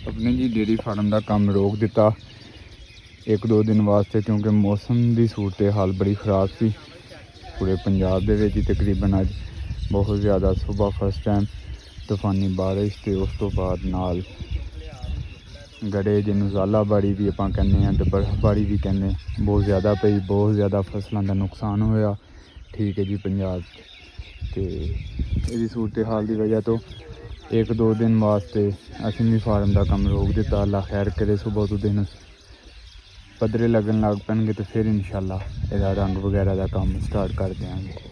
अपने जी dairy farm का काम रोक दिता 1-2 दिन वास्ते, क्योंकि मौसम की सूरत हाल बड़ी ख़राब सी पूरे पंजाब दे विच। तकरीबन अज बहुत ज़्यादा सुबह फर्स्ट टाइम तूफानी बारिश, तो उस तो बाद नाल गड़े जिन्होंने ज़ालाबाड़ी भी आपां कहने हैं, तो बर्फबारी भी कहने, बहुत ज़्यादा पई, बहुत ज़्यादा फसलों का नुकसान होया। ठीक है जी, पंजाब तो ये सूरत हाल की वजह तो 1-2 दिन वास्ते असीं भी फार्म का काम रोक दिता। अल्लाह खैर करे, सुबह तो दिन पद्धरे लगन लग पैणगे तो फिर इंशाअल्लाह इहदा रंग वगैरह का काम स्टार्ट कर देंगे।